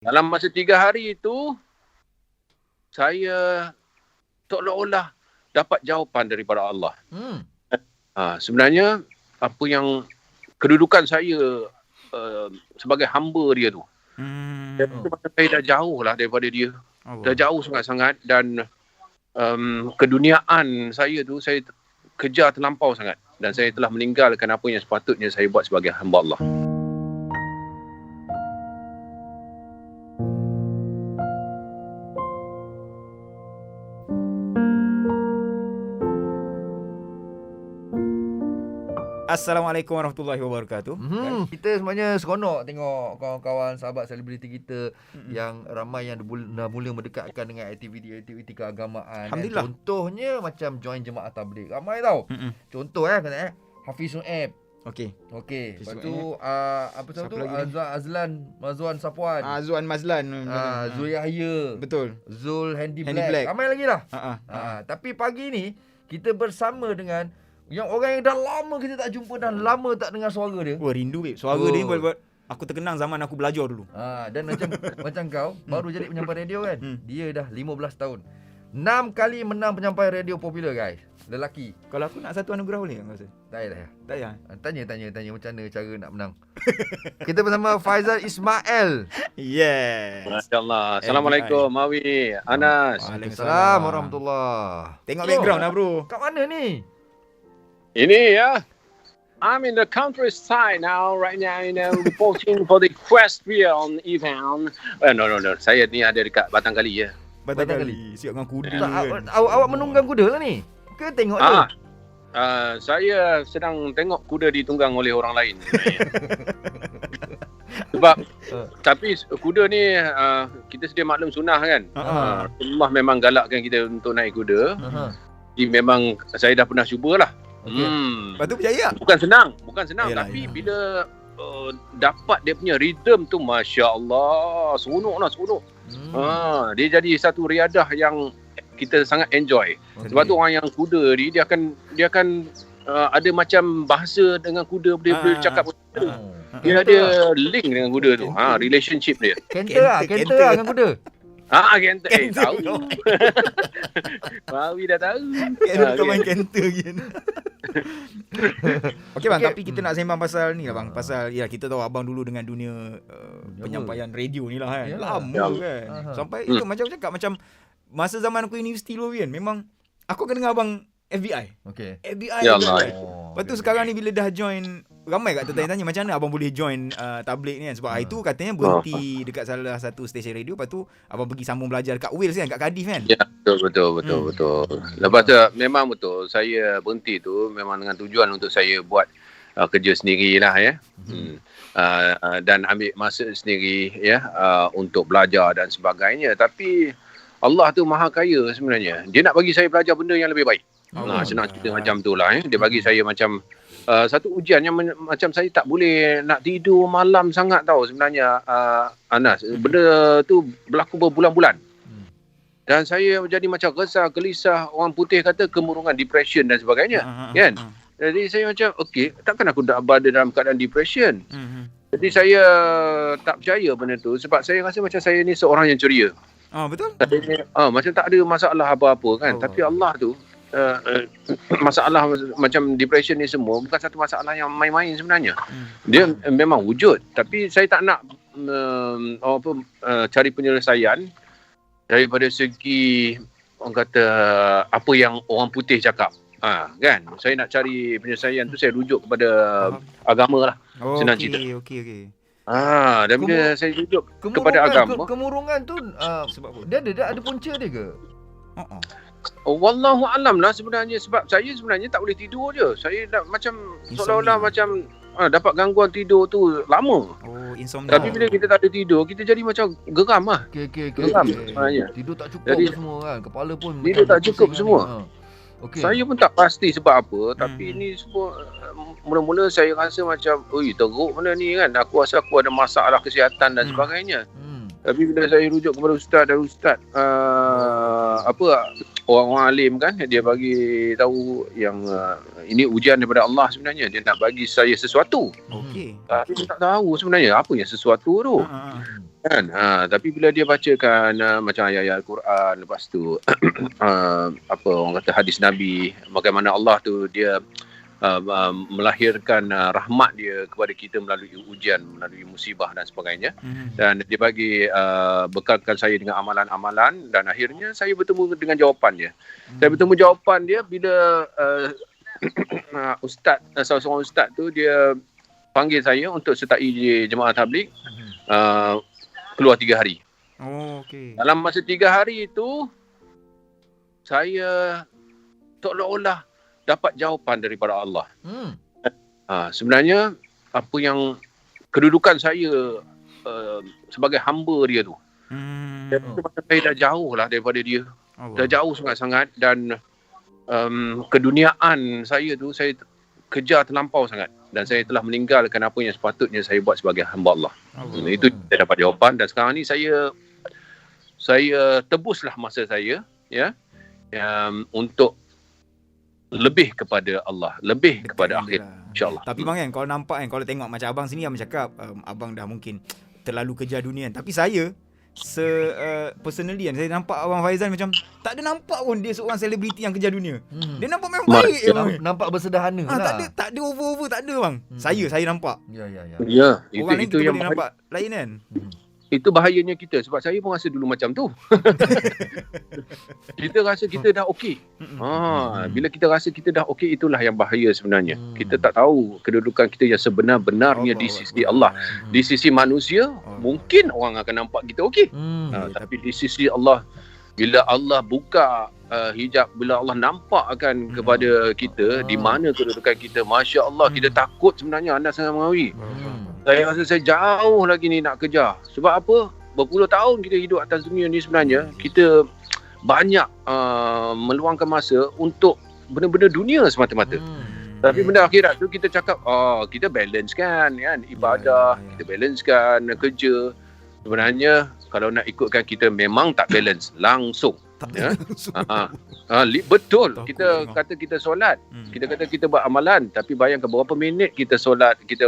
Dalam masa 3 hari itu, saya seolah-olah dapat jawapan daripada Allah. Sebenarnya, apa yang kedudukan saya sebagai hamba dia tu. Saya dah jauh lah daripada dia. Dah jauh sangat-sangat dan keduniaan saya tu, saya kejar terlampau sangat. Dan saya telah meninggalkan apa yang sepatutnya saya buat sebagai hamba Allah. Assalamualaikum warahmatullahi wabarakatuh. Kita sebenarnya seronok tengok kawan-kawan sahabat selebriti kita yang ramai yang dah mula mendekatkan dengan aktiviti-aktiviti keagamaan. Alhamdulillah. Contohnya macam join jemaah tabligh. Ramai tau. Contoh kata Hafiz Su'aib. Okey. Lepas tu apa tu Mazwan Safwan. Azwan Mazlan. Zul Yahya. Betul. Zul Handy Handy Black. Black. Ramai lagi lah. Ha. Tapi pagi ni kita bersama dengan yang orang yang dah lama kita tak jumpa, dah lama tak dengar suara dia. Wah, rindu babe. Suara dia buat aku terkenang zaman aku belajar dulu. Dan macam kau baru jadi penyampai radio kan. Dia dah 15 tahun. 6 kali menang penyampai radio popular guys. Lelaki. Kalau aku nak satu anugerah boleh tak kau rasa? Tak payah. Tak payah. Tanya macam mana cara nak menang. Kita bersama Faizal Ismail. Yes. Masya-Allah. Assalamualaikum Mawi, Anas. Waalaikumsalam warahmatullahi. Tengok background lah bro. Kat mana ni? Ini ya. I'm in the countryside now, right now, reporting for the Equestrian on Event. No. Saya ni ada dekat Batanghali ya. Batanghali. Siap dengan kuda kan. Awak menunggang kuda lah ni? Ke tengok je? Saya sedang tengok kuda ditunggang oleh orang lain. Sebab tapi kuda ni kita sedia maklum sunnah kan. Allah memang galakkan kita untuk naik kuda. Jadi memang saya dah pernah cubalah. Lepas tu percaya tak? Bukan senang. Yalah, tapi bila dapat dia punya rhythm tu, masya-Allah, seronok. Dia jadi satu riadah yang kita sangat enjoy. Sebab tu orang yang kuda ni dia akan ada macam bahasa dengan kuda, boleh cakap kuda. Dia ada link dengan kuda tu. Relationship dia. Kenter dengan kuda. Kenter. Tahu. Mawi dah tahu. Kau main kenter kan. Okey bang, tapi kita nak sembang pasal ni lah bang. Pasal ya kita tahu abang dulu dengan dunia penyampaian radio ni lah kan. Lama kan. Sampai itu macam aku cakap, macam masa zaman aku universiti dulu kan, memang aku akan dengar abang FBI. FBI Ya kan. Allah. Lepas tu sekarang ni bila dah join, ramai kat tanya macam mana abang boleh join tabligh ni kan. Sebab itu katanya berhenti dekat salah satu stesen radio. Lepas tu abang pergi sambung belajar kat Wales kan, kat Cardiff kan. Ya, betul. Lepas tu memang betul, saya berhenti tu memang dengan tujuan untuk saya buat kerja sendirilah ya. Dan ambil masa sendiri ya untuk belajar dan sebagainya. Tapi Allah tu maha kaya sebenarnya. Dia nak bagi saya belajar benda yang lebih baik. Senang cerita macam tu lah. Dia bagi saya macam satu ujian yang macam saya tak boleh nak tidur malam sangat tau sebenarnya, Anas. Benda tu berlaku berbulan-bulan. Dan saya jadi macam resah, gelisah. Orang putih kata kemurungan, depression dan sebagainya. Kan? Jadi saya macam, okey, takkan aku tak berada dalam keadaan depression. Jadi saya tak percaya benda tu. Sebab saya rasa macam saya ni seorang yang ceria. Betul? Macam tak ada masalah apa-apa kan. Tapi Allah tu, masalah macam depression ni semua bukan satu masalah yang main-main sebenarnya. Dia memang wujud, tapi saya tak nak cari penyelesaian daripada segi orang kata apa yang orang putih cakap. Kan, saya nak cari penyelesaian tu, saya rujuk kepada agama lah. Senang cerita. Okey. Dan bila saya rujuk kepada agama, Kemurungan tu sebab apa? dia ada punca dia ke? Wallahu alam lah sebenarnya. Sebab saya sebenarnya tak boleh tidur je. Saya dah macam seolah-olah macam dapat gangguan tidur tu lama. Insomnia. Tapi bila kita tak ada tidur, kita jadi macam geram lah. Geram sebenarnya. Tidur tak cukup jadi, semua kan. Kepala pun tidur tak cukup semua. Saya pun tak pasti sebab apa. Tapi ni semua mula-mula saya rasa macam teruk benda ni kan. Aku rasa aku ada masalah kesihatan dan sebagainya. Tapi bila saya rujuk kepada ustaz orang-orang alim kan, dia bagi tahu yang ini ujian daripada Allah sebenarnya. Dia nak bagi saya sesuatu. Tapi saya tak tahu sebenarnya apa yang sesuatu tu. Kan? Tapi bila dia bacakan macam ayat-ayat Al-Quran, lepas tu apa orang kata hadis Nabi, bagaimana Allah tu dia melahirkan rahmat dia kepada kita melalui ujian, melalui musibah dan sebagainya. Dan dia bagi bekalkan saya dengan amalan-amalan, dan akhirnya saya bertemu dengan jawapan dia. Saya bertemu jawapan dia bila ustaz, salah seorang ustaz tu dia panggil saya untuk sertai di jemaah tabligh, keluar 3 hari. Oh, okey. Dalam masa 3 hari itu, saya seolah-olah dapat jawapan daripada Allah. Sebenarnya apa yang kedudukan saya sebagai hamba dia tu. Saya dah jauh lah daripada dia. Dah jauh sangat-sangat, dan keduniaan saya tu saya kejar terlampau sangat, dan saya telah meninggalkan apa yang sepatutnya saya buat sebagai hamba Allah. Itu saya dapat jawapan, dan sekarang ni saya tebuslah masa saya untuk lebih kepada Allah, lebih kepada akhir, insya-Allah. Tapi bang kan, kalau nampak kan, kalau tengok macam abang sini, abang cakap abang dah mungkin terlalu kejar dunia kan. Tapi saya personally kan, saya nampak Abang Faizal macam tak ada nampak pun dia seorang selebriti yang kejar dunia. Dia nampak memang baik je bang. Nampak bersederhana lah. Tak ada over tak ada bang. Saya nampak. Ya, orang lain itu kita yang boleh nampak lain kan. Itu bahayanya kita, sebab saya pun rasa dulu macam tu. Kita rasa kita dah okey. Bila kita rasa kita dah okey, itulah yang bahaya sebenarnya. Kita tak tahu kedudukan kita yang sebenar-benarnya di sisi Allah. Di sisi manusia, mungkin orang akan nampak kita okey. Tapi di sisi Allah, bila Allah buka hijab, bila Allah nampakkan kepada kita di mana kedudukan kita, Masya Allah, kita takut sebenarnya. Anda sangat mengetahui. Saya rasa saya jauh lagi ni nak kejar. Sebab apa? Berpuluh tahun kita hidup atas dunia ni sebenarnya, kita banyak meluangkan masa untuk benda-benda dunia semata-mata. Tapi benda akhirat tu kita cakap, kita balance kan ibadah, kita balance kan kerja. Sebenarnya kalau nak ikutkan, kita memang tak balance langsung. Betul. Kita kata kita solat, kita kata kita buat amalan, tapi bayangkan berapa minit kita solat, kita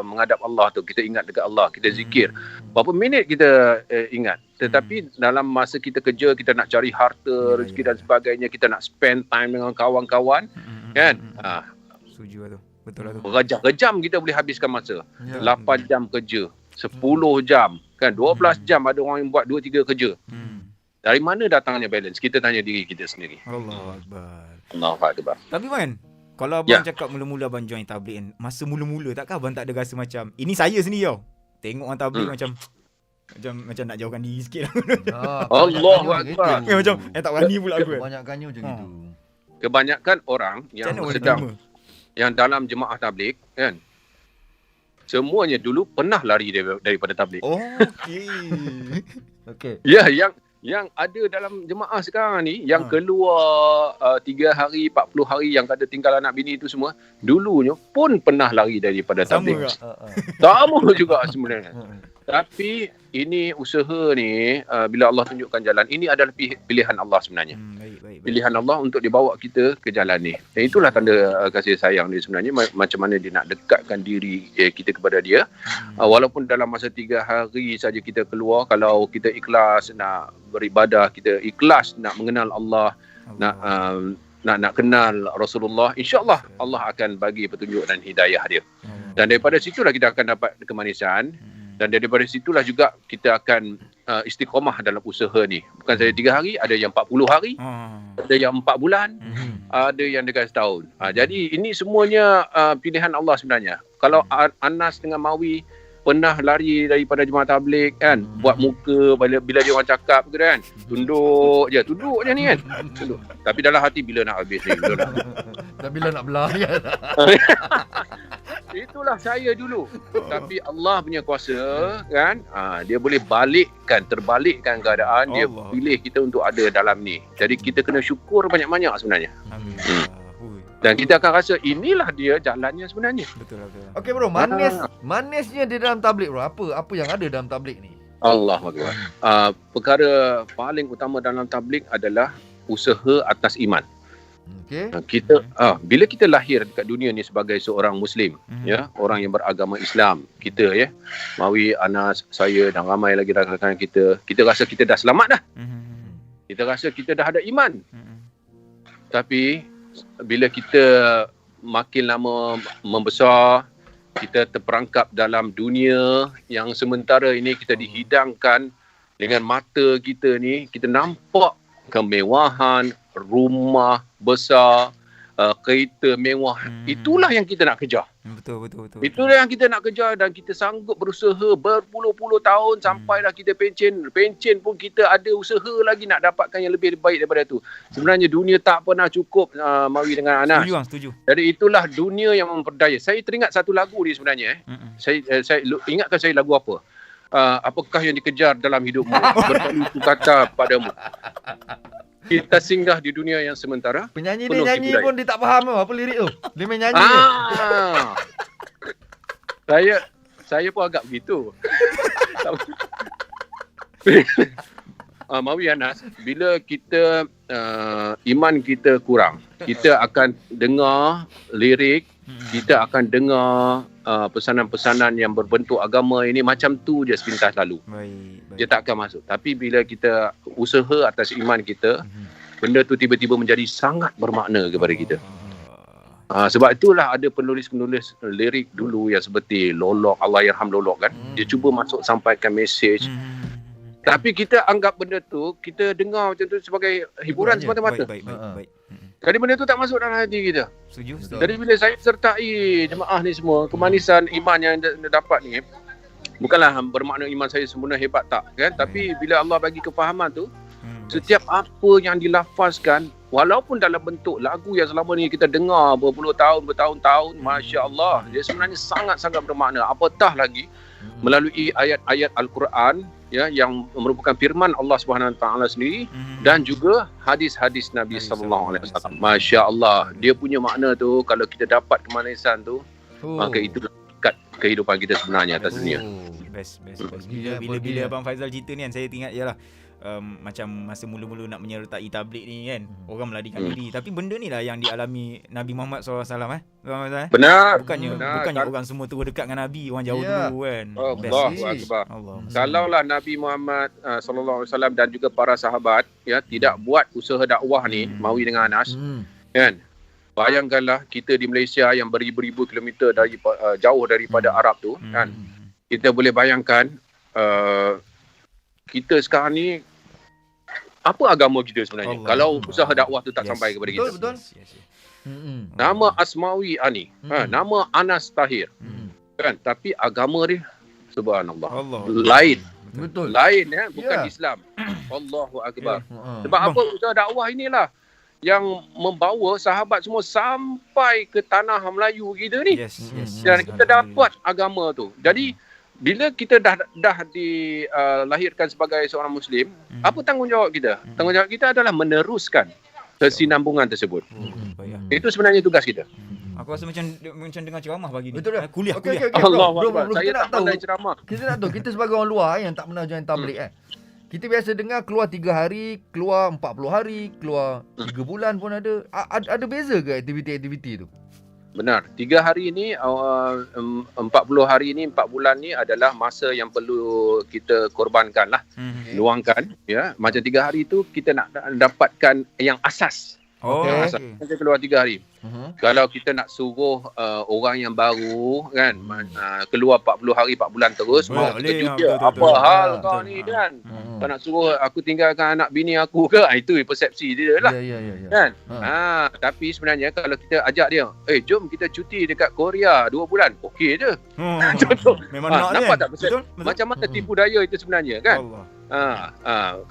menghadap Allah tu, kita ingat dekat Allah, kita zikir. Berapa minit kita ingat. Tetapi dalam masa kita kerja, kita nak cari harta, rezeki dan sebagainya, kita nak spend time dengan kawan-kawan, kan? Setuju tu. Betul lah tu. Berjam-jam kita boleh habiskan masa. 8 jam kerja, 10 jam, kan? 12 jam ada orang yang buat 2-3 kerja. Dari mana datangnya balance? Kita tanya diri kita sendiri. Allahu Akbar. Tapi man, kalau abang cakap mula-mula abang join tabligh kan, masa mula-mula takkah abang tak ada rasa macam, ini saya sendiri tau, tengok orang tabligh macam nak jauhkan diri sikit lah. Allahu Akbar. Macam tak berani pula aku. Kebanyakannya macam gitu. Kebanyakan orang yang sedang yang dalam jemaah tabligh kan, semuanya dulu pernah lari daripada tabligh. Okey. Ya, yang ada dalam jemaah sekarang ni, yang keluar 3 hari, 40 hari, yang kata tinggal anak bini itu semua, dulunya pun pernah lari daripada tabligh. Sama juga sebenarnya. Tapi ini usaha ni, bila Allah tunjukkan jalan, ini adalah pilihan Allah sebenarnya. Pilihan Allah untuk dibawa kita ke jalan ni. Dan itulah tanda kasih sayang dia sebenarnya, macam mana dia nak dekatkan diri kita kepada dia. Walaupun dalam masa 3 hari saja kita keluar, kalau kita ikhlas nak beribadah, kita ikhlas nak mengenal Allah, nak kenal Rasulullah, insya-Allah Allah akan bagi petunjuk dan hidayah dia. Dan daripada situlah kita akan dapat kemanisan. Dan daripada situlah juga kita akan istiqamah dalam usaha ni. Bukan saja 3 hari, ada yang 40 hari, ada yang 4 bulan, ada yang dekat setahun. Jadi ini semuanya pilihan Allah sebenarnya. Kalau Anas dengan Mawi pernah lari daripada jemaah tabligh kan, buat muka bila dia orang cakap gitu kan, tunduk je ni kan, tunduk. Tapi dalam hati bila nak habis ni, bila nak belah kan. Itulah saya dulu. Tapi Allah punya kuasa kan, dia boleh terbalikkan keadaan. Dia pilih kita untuk ada dalam ni. Jadi kita kena syukur banyak-banyak sebenarnya. Dan kita akan rasa inilah dia jalannya sebenarnya. Betul. Okey bro, manisnya di dalam tabligh bro. Apa yang ada dalam tabligh ni? Allahu Akbar. Perkara paling utama dalam tabligh adalah usaha atas iman. Okey. Bila kita lahir dekat dunia ni sebagai seorang Muslim, ya, orang yang beragama Islam, kita ya, Mawi, Anas, saya dan ramai lagi rakan-rakan kita rasa kita dah selamat dah. Kita rasa kita dah ada iman. Tapi bila kita makin lama membesar, kita terperangkap dalam dunia yang sementara ini kita dihidangkan dengan mata kita ni, kita nampak kemewahan, rumah besar, kereta mewah. Itulah yang kita nak kejar. Betul. Itulah yang kita nak kejar dan kita sanggup berusaha berpuluh-puluh tahun sampailah kita pencen. Pencen pun kita ada usaha lagi nak dapatkan yang lebih baik daripada itu. Sebenarnya dunia tak pernah cukup, Mawi dengan Anas. Setuju. Jadi itulah dunia yang memperdaya. Saya teringat satu lagu ni sebenarnya. Saya ingatkan saya lagu apa? Apakah yang dikejar dalam hidupmu? Bertemu kata padamu. Kita singgah di dunia yang sementara. Penyanyi dia nyanyi pun dia tak faham apa lirik tu. Dia main nyanyi. Saya pun agak begitu. Mawi, Anas, bila kita iman kita kurang, kita akan dengar lirik, kita akan dengar pesanan-pesanan yang berbentuk agama ini macam tu je sepintas lalu. Baik. Dia tak akan masuk. Tapi bila kita usaha atas iman kita, benda tu tiba-tiba menjadi sangat bermakna kepada kita. Sebab itulah ada penulis-penulis lirik dulu yang seperti Lolok, Allahyarham Lolok kan. Dia cuba masuk sampaikan mesej. Tapi kita anggap benda tu, kita dengar macam tu sebagai hiburan semata-mata. Baik. Jadi benda tu tak masuk dalam hati kita. Setuju. Jadi bila saya sertai jemaah ni semua, kemanisan iman yang dapat ni, bukanlah bermakna iman saya sempurna hebat tak kan, tapi bila Allah bagi kefahaman tu, setiap apa yang dilafazkan walaupun dalam bentuk lagu yang selama ni kita dengar bertahun-tahun, masya-Allah, dia sebenarnya sangat-sangat bermakna. Apatah lagi melalui ayat-ayat Al-Quran ya, yang merupakan firman Allah Subhanahu Wa Taala sendiri dan juga hadis-hadis Nabi sallallahu alaihi wasallam. Masya-Allah, dia punya makna tu kalau kita dapat kemanisan tu, maka itulah ikat kehidupan kita sebenarnya atas dunia. Best. Bila Abang Faizal cerita ni kan, saya teringat ialah macam masa mula-mula nak menyertai tabligh ni kan, orang melarikan diri. Tapi benda ni lah yang dialami Nabi Muhammad SAW Benar. Bukannya orang semua terus dekat dengan Nabi, orang jauh dulu kan. Allahu Akbar. Kalaulah Nabi Muhammad sallallahu alaihi wasallam dan juga para sahabat ya tidak buat usaha dakwah ni, Mawi dengan Anas, kan? Bayangkanlah kita di Malaysia yang beribu-ribu kilometer jauh daripada Arab tu, kan? Kita boleh bayangkan kita sekarang ni apa agama kita sebenarnya kalau usaha dakwah tu tak sampai kepada kita. Betul. Nama Asmawi Ani, nama Anas Tahir, kan? Tapi agama dia subhanallah lain. Betul. Lain ya, bukan Islam. Allahu Akbar. Sebab apa? Usaha dakwah inilah yang membawa sahabat semua sampai ke tanah Melayu kita ni. Dan kita dapat agama tu. Jadi bila kita dah dilahirkan sebagai seorang Muslim, apa tanggungjawab kita? Tanggungjawab kita adalah meneruskan kesinambungan tersebut. Itu sebenarnya tugas kita. Aku rasa macam dengar ceramah pagi ni. Betul dah. Kuliah. Bro, Saya tak pandai ceramah. Kita nak tahu, kita sebagai orang luar yang tak pernah join tabligh kan. Kita biasa dengar keluar 3 hari, keluar 40 hari, keluar 3 bulan pun ada. Ada beza ke aktiviti-aktiviti tu? Benar. 3 hari ni, 40 hari ni, 4 bulan ni adalah masa yang perlu kita korbankan lah. Luangkan. Ya. Macam 3 hari tu kita nak dapatkan yang asas. Asas. Kita keluar 3 hari. Kalau kita nak suruh orang yang baru kan keluar 40 hari 4 bulan terus, mau kita cuti apa hal kau ni kan. Kau nak suruh aku tinggalkan anak bini aku ke? Itu persepsi dia lah. Kan? Tapi sebenarnya kalau kita ajak dia, jom kita cuti dekat Korea 2 bulan. Okey je. Contoh. Memang nampak tak persepsi? Macam mana tipu daya itu sebenarnya kan?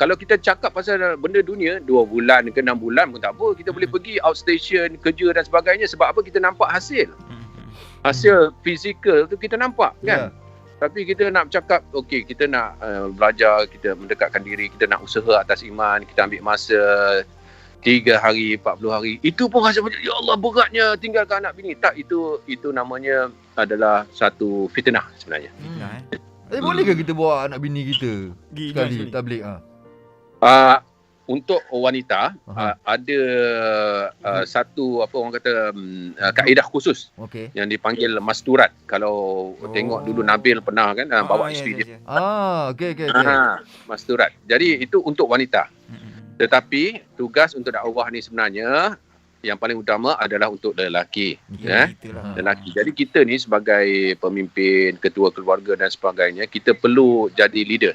Kalau kita cakap pasal benda dunia 2 bulan ke 6 bulan pun tak apa, kita boleh pergi outstation, kerja dan sebagainya. Sebab apa? Kita nampak hasil fizikal tu kita nampak kan. Tapi kita nak cakap okey, kita nak belajar, kita mendekatkan diri, kita nak usaha atas iman, kita ambil masa 3 hari 40 hari, itu pun rasa macam ya Allah beratnya tinggalkan anak bini. Tak, itu namanya adalah satu fitnah sebenarnya. Boleh ke kita bawa anak bini kita sekali tabligh? untuk wanita ada satu apa orang kata kaedah khusus yang dipanggil masturat. Kalau tengok dulu Nabil pernah kan bawa isteri dia. Okey. Masturat. Jadi itu untuk wanita. Tetapi tugas untuk dakwah ni sebenarnya yang paling utama adalah untuk lelaki. Lelaki. Jadi kita ni sebagai pemimpin, ketua keluarga dan sebagainya, kita perlu jadi leader.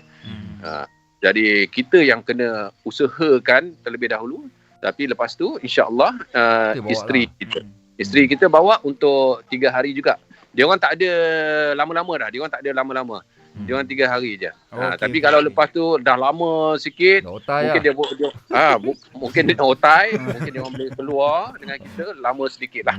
Jadi kita yang kena usahakan terlebih dahulu, tapi lepas tu insya-Allah isteri kita bawa untuk 3 hari juga. Dia orang tak ada lama-lama dah. Dia orang tak ada lama-lama. Dia orang 3 hari je. Tapi kalau lepas tu dah lama sikit, mungkin dia mungkin dia otai, mungkin dia orang boleh keluar dengan kita lama sedikit lah.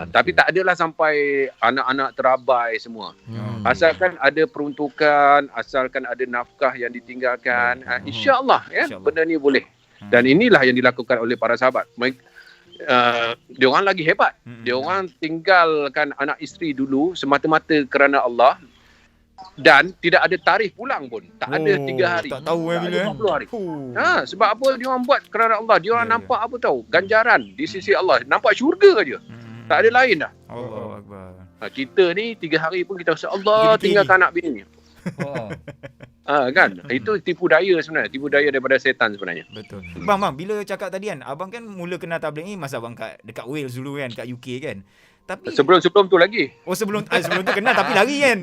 Tapi tak adalah sampai anak-anak terabai semua. Asalkan ada peruntukan, asalkan ada nafkah yang ditinggalkan, insya-Allah benda ni boleh. Dan inilah yang dilakukan oleh para sahabat. Dia orang lagi hebat. Dia orang tinggalkan anak isteri dulu semata-mata kerana Allah. Dan tidak ada tarikh pulang pun. Tak ada 3 hari. Tak tahu bila 40 hari. Sebab apa dia orang buat kerana Allah. Dia orang nampak apa tahu? Ganjaran di sisi Allah. Nampak syurga aja. Tak ada lain dah. Allahu akbar. Kita ni 3 hari pun kita rasa Allah tinggalkan anak bini. Kan? Itu tipu daya sebenarnya. Tipu daya daripada setan sebenarnya. Betul. Bang, bila cakap tadi kan, abang kan mula kenal tabligh ni masa abang dekat Wales dulu kan, kat UK kan. Tapi sebelum tu lagi. Sebelum tu kenal tapi lari kan.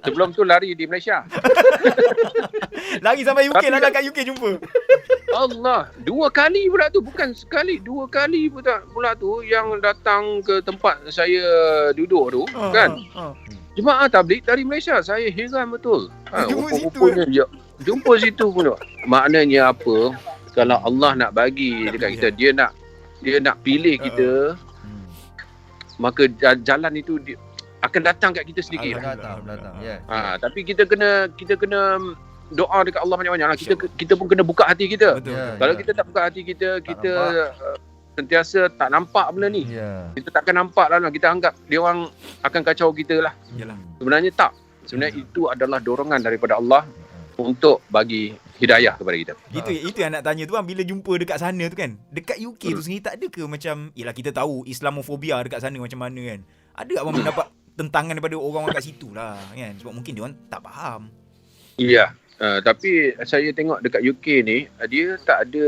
Sebelum tu lari di Malaysia. Lari sampai UK lah, kat UK jumpa. Allah, 2 kali pula tu, bukan sekali, 2 kali pula tu yang datang ke tempat saya duduk tu, kan. Jemaah tabligh dari Malaysia. Saya heran betul. Rupanya jumpa situ pun. Maknanya apa? Kalau Allah nak bagi dekat kita, dia nak pilih kita, maka jalan itu akan datang kat kita sedikit. Datang. Tapi kita kena doa dekat Allah banyak-banyak lah. Kita pun kena buka hati kita. Kalau kita tak buka hati kita, sentiasa tak nampak benda ni. Kita takkan nampak lah. Kita anggap dia orang akan kacau kita lah. Sebenarnya tak. Sebenarnya itu adalah dorongan daripada Allah untuk bagi hidayah kepada kita. Itu yang nak tanya tu, bila jumpa dekat sana tu kan, dekat UK tu sendiri tak ada ke macam, yelah kita tahu Islamofobia dekat sana macam mana kan, ada abang mendapat tentangan daripada orang-orang kat situ lah kan, sebab mungkin dia orang tak faham. Ya, tapi saya tengok dekat UK ni dia tak ada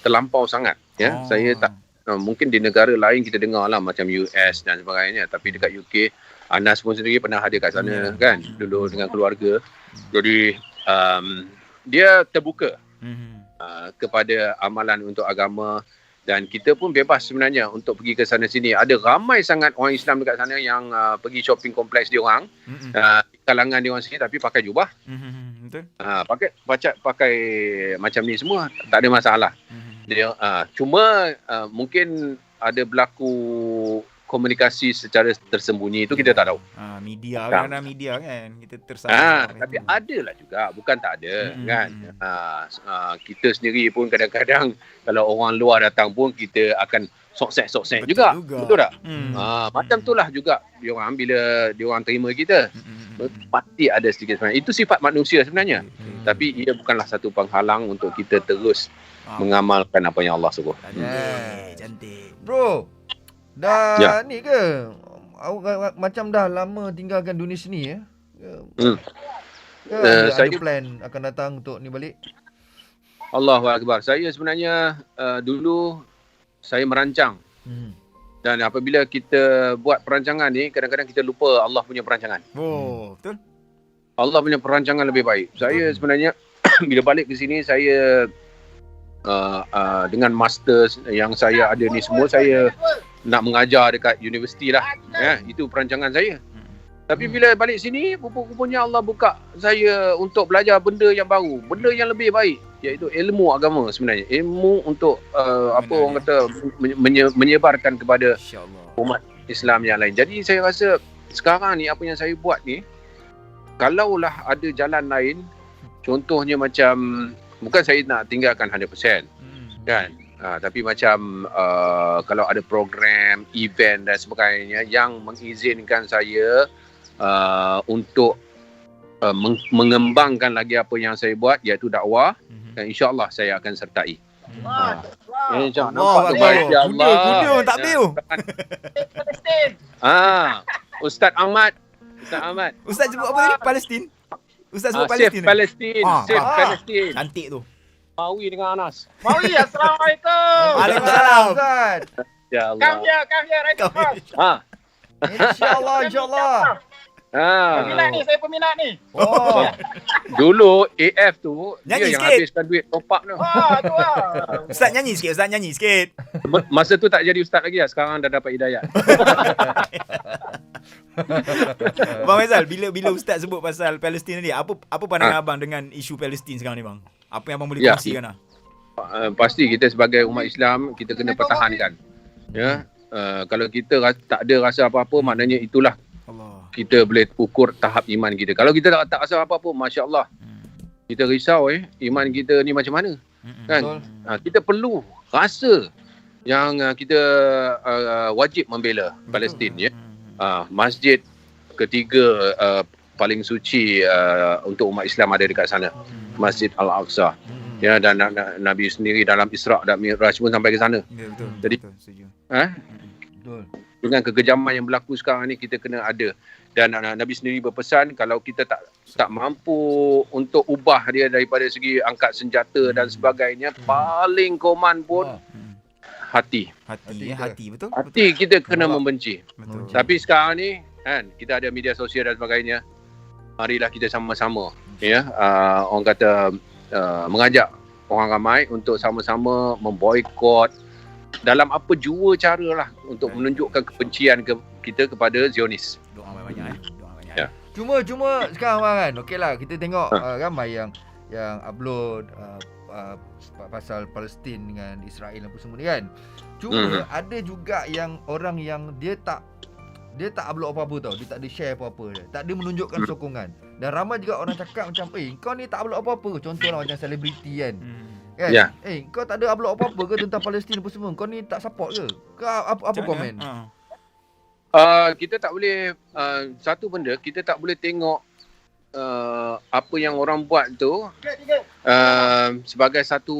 terlampau sangat ya. Saya tak mungkin di negara lain kita dengar lah macam US dan sebagainya, tapi dekat UK Anas pun sendiri pernah ada kat sana kan dulu dengan keluarga. Jadi dia terbuka kepada amalan untuk agama, dan kita pun bebas sebenarnya untuk pergi ke sana sini. Ada ramai sangat orang Islam dekat sana yang pergi shopping kompleks dia orang, kalangan dia orang sini, tapi pakai jubah. Betul. Pakai macam ni semua, tak ada masalah. Dia cuma mungkin ada berlaku komunikasi secara tersembunyi, itu kita tak tahu. Media kan, kita tersalah. Tapi ada lah juga, bukan tak ada kan. Kita sendiri pun kadang-kadang kalau orang luar datang pun kita akan soksek juga. Betul tak? Macam itulah juga dia orang bila dia orang terima kita. Pasti ada sedikit sebenarnya. Itu sifat manusia sebenarnya. Tapi ia bukanlah satu penghalang untuk kita terus mengamalkan apa yang Allah suruh. Cantik. Bro, dah ni ke? Awak macam dah lama tinggalkan dunia seni ya? Ada plan akan datang untuk ni balik? Allahu Akbar. Saya sebenarnya dulu saya merancang. Dan apabila kita buat perancangan ni, kadang-kadang kita lupa Allah punya perancangan. Betul. Allah punya perancangan lebih baik. Saya sebenarnya bila balik ke sini, saya dengan master yang saya ada ni semua, saya nak mengajar dekat universiti lah. Itu perancangan saya. Tapi bila balik sini, rupa-rupanya Allah buka saya untuk belajar benda yang baru, benda yang lebih baik, iaitu ilmu agama sebenarnya. Ilmu untuk orang kata menyebarkan kepada umat Islam yang lain. Jadi saya rasa sekarang ni apa yang saya buat ni, kalaulah ada jalan lain, contohnya macam, bukan saya nak tinggalkan 100% kan, tapi macam kalau ada program, event dan sebagainya yang mengizinkan saya untuk mengembangkan lagi apa yang saya buat, iaitu dakwah, dan insya-Allah saya akan sertai. Nampak tu masya-Allah. Kuda tak view. Ustaz Ahmad. Ustaz sebut apa tadi? Palestin. Ustaz sebut Palestin. Palestin. Save Palestin. Cantik tu. Mawi dengan Anas. Mawi, Assalamualaikum. Waalaikumsalam. Ustaz. Ya Allah. Come here, right first. InsyaAllah. Peminat ni, saya peminat ni. Oh. Dulu AF tu Nyanyi dia yang sikit. habiskan duit top up tu. Tu lah. Ustaz nyanyi sikit. Masa tu tak jadi ustaz lagi lah. Sekarang dah dapat hidayah. Bang Faizal, bila ustaz sebut pasal Palestin ni, apa pandangan abang dengan isu Palestin sekarang ni bang? Apa yang abang boleh kongsikan lah? Pasti kita sebagai umat Islam kita kena pertahankan. Ya. Kalau kita tak ada rasa apa-apa, maknanya itulah Allah. kita boleh ukur tahap iman kita. Kalau kita tak rasa apa-apa, masya-Allah. Kita risau iman kita ni macam mana? Kan? Kita perlu rasa yang kita wajib membela Palestin ya. Masjid ketiga paling suci untuk umat Islam ada dekat sana. Masjid Al-Aqsa. Ya, dan Nabi sendiri dalam Isra' dan Mi'raj pun sampai ke sana. Ya, betul. Jadi, betul, setuju. Betul. Dengan kekejaman yang berlaku sekarang ni, kita kena ada. Dan Nabi sendiri berpesan kalau kita tak mampu untuk ubah dia daripada segi angkat senjata dan sebagainya, paling koman pun hati. Hati betul. Hati kita kena membenci. Betul. Tapi sekarang ni kan kita ada media sosial dan sebagainya. Marilah kita sama-sama orang kata mengajak orang ramai untuk sama-sama memboikot dalam apa jua cara lah untuk menunjukkan kebencian kita kepada Zionis. Doa banyak Doa banyak. Ya. Cuma sekarang kan, okeylah kita tengok ramai yang upload pasal Palestin dengan Israel apa semua ni kan. Cuma ada juga yang orang yang dia tak upload apa-apa tau. Dia tak ada share apa-apa. Tak ada menunjukkan sokongan. Dan ramai juga orang cakap macam, kau ni tak upload apa-apa. Contohlah macam selebriti kan. Kan? Ya. Kau tak ada upload apa-apa ke tentang Palestin apa semua? Kau ni tak support ke? Kau apa komen? Kita tak boleh satu benda, kita tak boleh tengok apa yang orang buat tu sebagai satu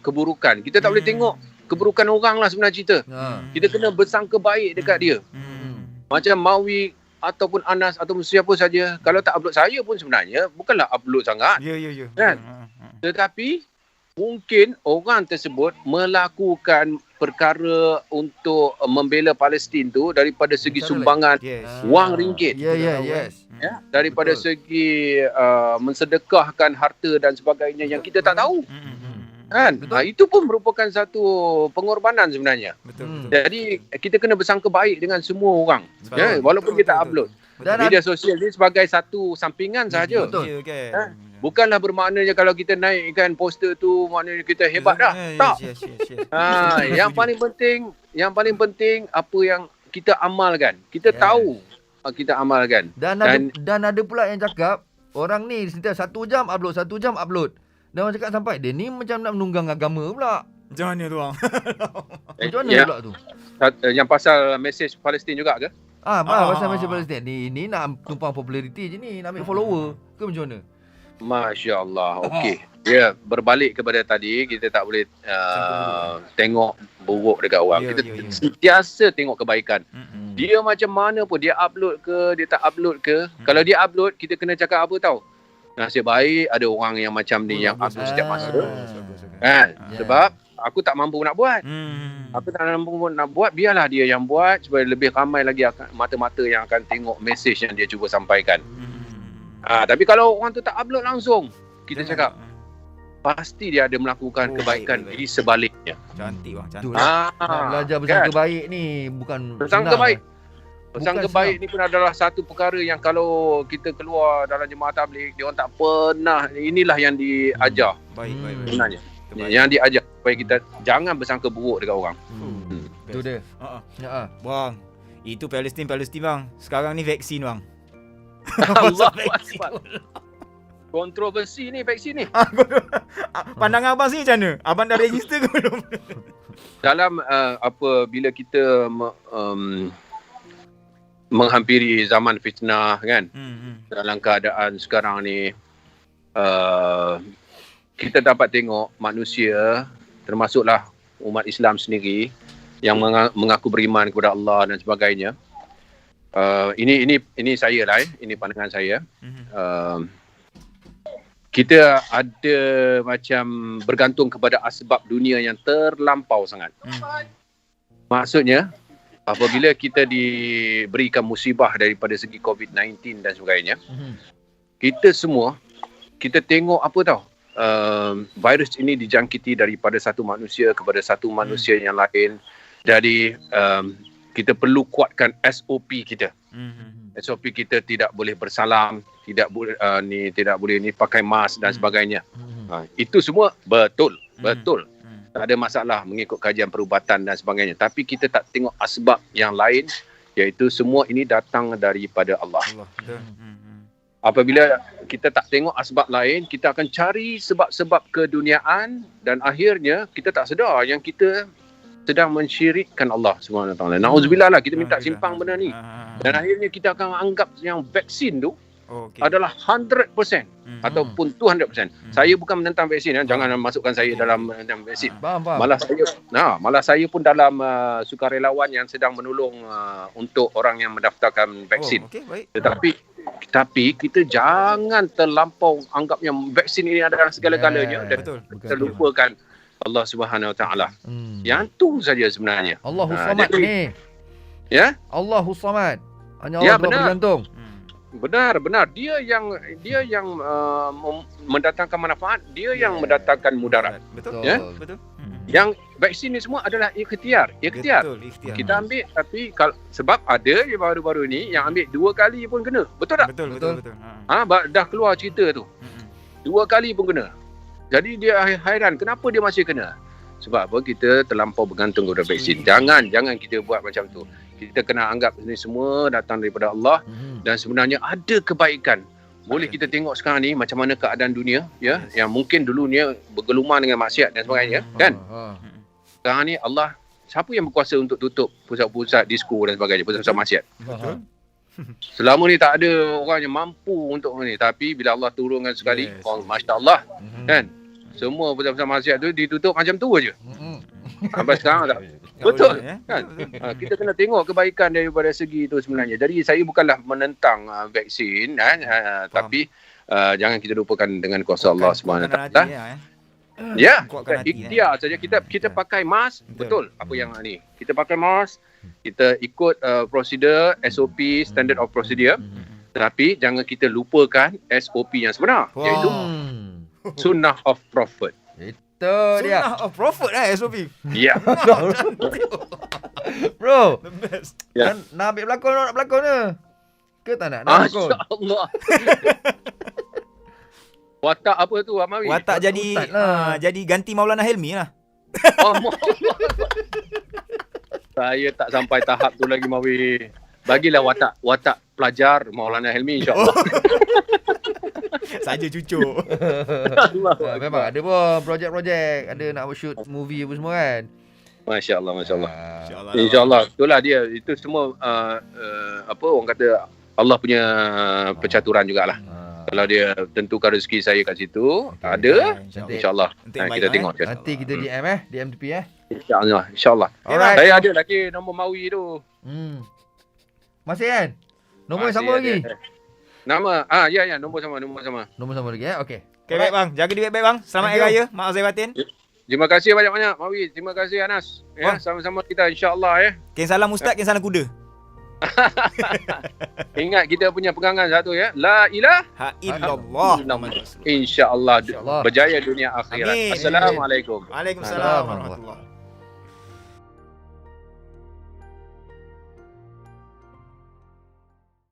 keburukan. Kita tak boleh tengok keburukan orang lah sebenarnya cerita. Kita kena bersangka baik dekat dia. Macam Mawi ataupun Anas ataupun siapa saja, kalau tak upload saya pun sebenarnya bukanlah upload sangat. Ya. Kan? Tetapi mungkin orang tersebut melakukan perkara untuk membela Palestin tu daripada segi sumbangan wang ringgit. Yes. Ya, daripada segi mensedekahkan harta dan sebagainya yang kita tak tahu. Kan? Itu pun merupakan satu pengorbanan sebenarnya. Betul. Jadi kita kena bersangka baik dengan semua orang. Ya, walaupun kita upload. Dan Media sosial ni sebagai satu sampingan sahaja. Betul. Bukanlah bermaknanya kalau kita naikkan poster tu maknanya kita hebat dah. Tak. Yang paling penting apa yang kita amalkan. Kita tahu kita amalkan. Dan ada pula yang cakap orang ni setiap 1 jam upload. Dan orang cakap sampai dia ni macam nak menunggang agama pula. Macam mana tu bang? Macam mana pula tu? Yang pasal mesej Palestin juga ke? Pasal mesej Palestin ni nak tumpang populariti je ni, nak ambil follower ke macam mana? Masya Allah. Okey. Ya, berbalik kepada tadi, kita tak boleh tengok buruk dekat orang. Kita sentiasa tengok kebaikan. Dia macam mana pun, dia upload ke, dia tak upload ke. Kalau dia upload, kita kena cakap apa tahu? Nasib baik ada orang yang macam ni yang upload setiap masa. Kan? Sebab aku tak mampu nak buat. Aku tak mampu nak buat, biarlah dia yang buat supaya lebih ramai lagi mata-mata yang akan tengok mesej yang dia cuba sampaikan. Tapi kalau orang tu tak upload langsung, kita cakap pasti dia ada melakukan kebaikan di sebaliknya. Cantik bang, cantik. Nak belajar bersangka baik ni bukan bersangka baik. Bersangka Bersangka baik ni pun adalah satu perkara yang kalau kita keluar dalam jemaah tabligh, dia orang tak pernah, inilah yang diajar. Baik. Sebenarnya. Yang diajar supaya kita jangan bersangka buruk dekat orang. Itu dia. Bang, itu Palestin bang. Sekarang ni vaksin bang. Allah Akbar. Kontroversi ni vaksin ni. Pandangan abang sini macam mana? Abang dah register ke belum? Dalam bila kita menghampiri zaman fitnah kan. Dalam keadaan sekarang ni kita dapat tengok manusia, termasuklah umat Islam sendiri yang mengaku beriman kepada Allah dan sebagainya. Ini saya lah, ini pandangan saya. Kita ada macam bergantung kepada asbab dunia yang terlampau sangat. Maksudnya, apabila kita diberikan musibah daripada segi COVID-19 dan sebagainya, kita semua, kita tengok apa tau, virus ini dijangkiti daripada satu manusia kepada satu manusia yang lain. Jadi, kita perlu kuatkan SOP kita. SOP kita tidak boleh bersalam, tidak boleh pakai mask dan sebagainya. Itu semua betul. Tak ada masalah mengikut kajian perubatan dan sebagainya. Tapi kita tak tengok asbab yang lain, iaitu semua ini datang daripada Allah. Apabila kita tak tengok asbab lain, kita akan cari sebab-sebab keduniaan dan akhirnya kita tak sedar yang kita sedang mensyirikkan Allah SWT. Na'udzubillah lah, kita minta simpang benda ni. Dan akhirnya kita akan anggap yang vaksin tu adalah 100% ataupun 200%. Saya bukan menentang vaksin, jangan masukkan saya dalam vaksin. Malah saya pun dalam sukarelawan yang sedang menolong untuk orang yang mendaftarkan vaksin. Tetapi kita jangan terlampau anggap yang vaksin ini adalah segala-galanya dan kita lupakan Allah Subhanahu Wa Taala. Yang tu saja sebenarnya. Allahus Samad ni. Ya? Allahus Samad. Hanya Allah bergantung. Benar. Dia yang mendatangkan manfaat, dia yang mendatangkan mudarat. Betul. Ya? Betul. Yang vaksin ni semua adalah ikhtiar. Betul, Kita ambil tapi sebab ada yang baru-baru ni yang ambil 2 kali pun kena. Betul tak? Betul. Dah keluar cerita tu. 2 kali pun kena. Jadi dia hairan kenapa dia masih kena? Sebab apa? Kita terlampau bergantung kepada vaksin. Jangan kita buat macam tu. Kita kena anggap ini semua datang daripada Allah dan sebenarnya ada kebaikan. Boleh kita tengok sekarang ni macam mana keadaan dunia, ya, yang mungkin dulunya bergelumang dengan maksiat dan sebagainya, kan? Sekarang ni Allah, siapa yang berkuasa untuk tutup pusat-pusat disko dan sebagainya, pusat-pusat maksiat? Betul. Selama ni tak ada orang yang mampu untuk ni, tapi bila Allah turunkan sekali, masya-Allah, kan? Semua pusat-pusat maksiat tu ditutup macam tu aja. Sampai sekarang tak. Betul kan? Kita kena tengok kebaikan daripada segi itu sebenarnya. Jadi saya bukanlah menentang vaksin tapi jangan kita lupakan dengan kuasa Allah Subhanahu Wa Taala. Ya, ikhtiar saja kita pakai mask, betul apa yang ni. Kita pakai mask, kita ikut prosedur SOP, standard of procedure. Tapi jangan kita lupakan SOP yang sebenar, iaitu Sunnah of Prophet. Sunnah of Prophet SOP. Ya. Bro. The best. Ya. Nak ambil pelakon nak pelakon ke? Ke tak nak pelakon? Masya-Allah. Watak apa tu Amawi? Watak jadi ganti Maulana Helmi lah. Oh, saya tak sampai tahap tu lagi Mawi. Bagilah watak pelajar Maulana Helmi insya-Allah. Saja cucuk. Memang ada pun projek-projek, ada nak shoot movie apa semua kan. Masya-Allah. InsyaAllah. Itulah dia. Itu semua apa orang kata Allah punya percaturan jugalah. Kalau dia tentukan rezeki saya kat situ, ada, insya-Allah. Kita tengok. Nanti kita DM DMTP Insya-Allah. Alright. Saya ada lagi nombor Mawi tu. Masih kan? Nombor yang sama lagi? Nama ya nombor sama. Nombor sama lagi okey. Okay, baik bang. Jaga diri baik bang. Selamat Hari Raya. Maaf zahir batin. Terima kasih banyak-banyak Mawi. Terima kasih Anas. Ya, sama-sama kita insya-Allah ya. Ken salam ustaz, ken salam kuda. Ingat kita punya pegangan satu ya. La ilaha illallah. Insya-Allah berjaya dunia akhirat. Assalamualaikum. Waalaikumsalam warahmatullahi.